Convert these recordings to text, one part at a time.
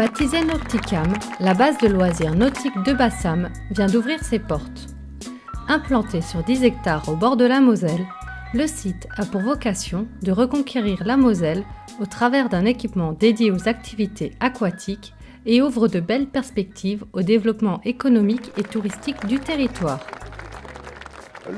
Baptisée Nauticam, la base de loisirs nautiques de Bassam vient d'ouvrir ses portes. Implanté sur 10 hectares au bord de la Moselle, le site a pour vocation de reconquérir la Moselle au travers d'un équipement dédié aux activités aquatiques et ouvre de belles perspectives au développement économique et touristique du territoire.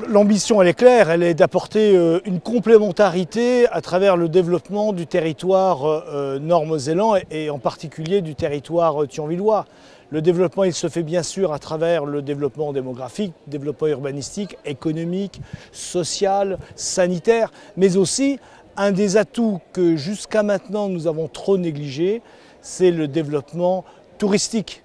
L'ambition, elle est claire, elle est d'apporter une complémentarité à travers le développement du territoire nord-mosellan et en particulier du territoire thionvillois. Le développement, il se fait bien sûr à travers le développement démographique, développement urbanistique, économique, social, sanitaire, mais aussi un des atouts que jusqu'à maintenant nous avons trop négligé, c'est le développement touristique.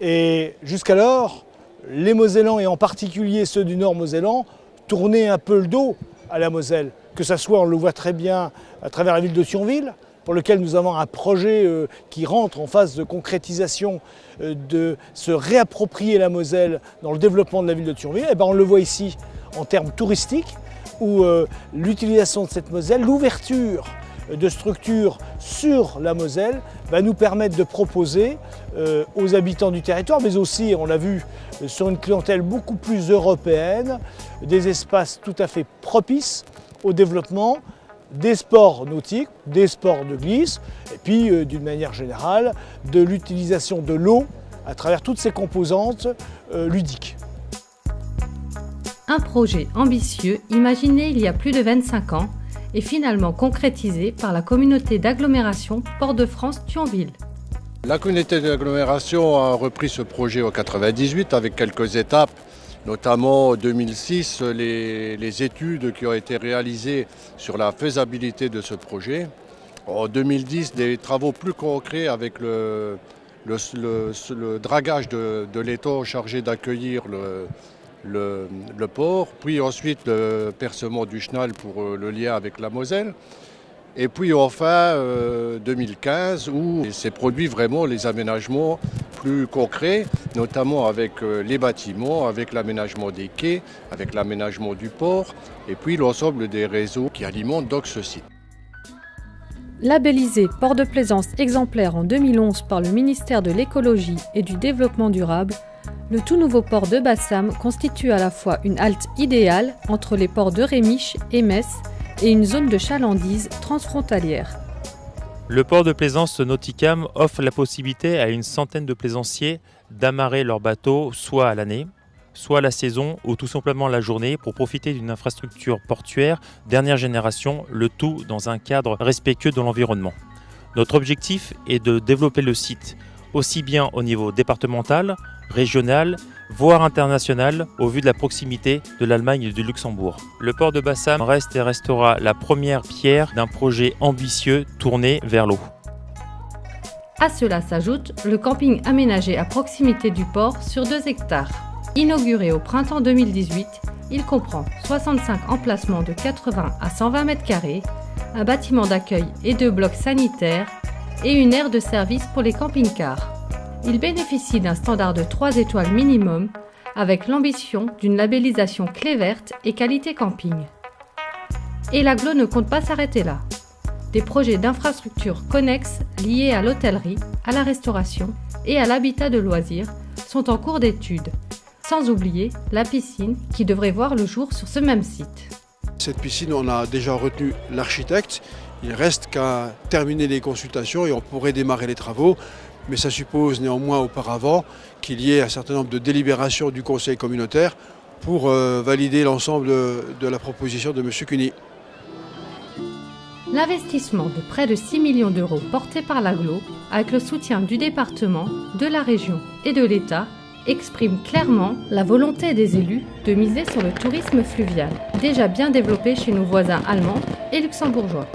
Et jusqu'alors, les Mosellans, et en particulier ceux du Nord-Mosellan, tournaient un peu le dos à la Moselle. Que ce soit, on le voit très bien à travers la ville de Thionville, pour lequel nous avons un projet qui rentre en phase de concrétisation, de se réapproprier la Moselle dans le développement de la ville de Thionville. Et bien on le voit ici en termes touristiques, où l'utilisation de cette Moselle, l'ouverture de structures sur la Moselle va nous permettre de proposer aux habitants du territoire, mais aussi, on l'a vu, sur une clientèle beaucoup plus européenne, des espaces tout à fait propices au développement des sports nautiques, des sports de glisse, et puis d'une manière générale, de l'utilisation de l'eau à travers toutes ses composantes ludiques. Un projet ambitieux imaginé il y a plus de 25 ans et finalement concrétisé par la communauté d'agglomération Port-de-France-Thionville. La communauté d'agglomération a repris ce projet en 1998 avec quelques étapes, notamment en 2006, les études qui ont été réalisées sur la faisabilité de ce projet. En 2010, des travaux plus concrets avec le dragage de l'étang chargé d'accueillir le port, puis ensuite le percement du chenal pour le lien avec la Moselle. Et puis enfin 2015 où s'est produit vraiment les aménagements plus concrets, notamment avec les bâtiments, avec l'aménagement des quais, avec l'aménagement du port et puis l'ensemble des réseaux qui alimentent donc ce site. Labellisé port de plaisance exemplaire en 2011 par le ministère de l'Écologie et du Développement durable, le tout nouveau port de Bassam constitue à la fois une halte idéale entre les ports de Rémiche et Metz et une zone de chalandise transfrontalière. Le port de plaisance Nauticam offre la possibilité à une centaine de plaisanciers d'amarrer leurs bateaux soit à l'année, soit à la saison ou tout simplement la journée pour profiter d'une infrastructure portuaire dernière génération, le tout dans un cadre respectueux de l'environnement. Notre objectif est de développer le site aussi bien au niveau départemental, régional, voire international, au vu de la proximité de l'Allemagne et du Luxembourg. Le port de Bassam reste et restera la première pierre d'un projet ambitieux tourné vers l'eau. À cela s'ajoute le camping aménagé à proximité du port sur 2 hectares. Inauguré au printemps 2018, il comprend 65 emplacements de 80 à 120 m², un bâtiment d'accueil et 2 blocs sanitaires et une aire de service pour les camping-cars. Il bénéficie d'un standard de 3 étoiles minimum avec l'ambition d'une labellisation clé verte et qualité camping. Et l'agglo ne compte pas s'arrêter là. Des projets d'infrastructures connexes liés à l'hôtellerie, à la restauration et à l'habitat de loisirs sont en cours d'étude. Sans oublier la piscine qui devrait voir le jour sur ce même site. Cette piscine, on a déjà retenu l'architecte. Il reste qu'à terminer les consultations et on pourrait démarrer les travaux. Mais ça suppose néanmoins auparavant qu'il y ait un certain nombre de délibérations du conseil communautaire pour valider l'ensemble de la proposition de M. Cuny. L'investissement de près de 6 millions d'euros porté par l'agglo, avec le soutien du département, de la région et de l'État, exprime clairement la volonté des élus de miser sur le tourisme fluvial, déjà bien développé chez nos voisins allemands et luxembourgeois.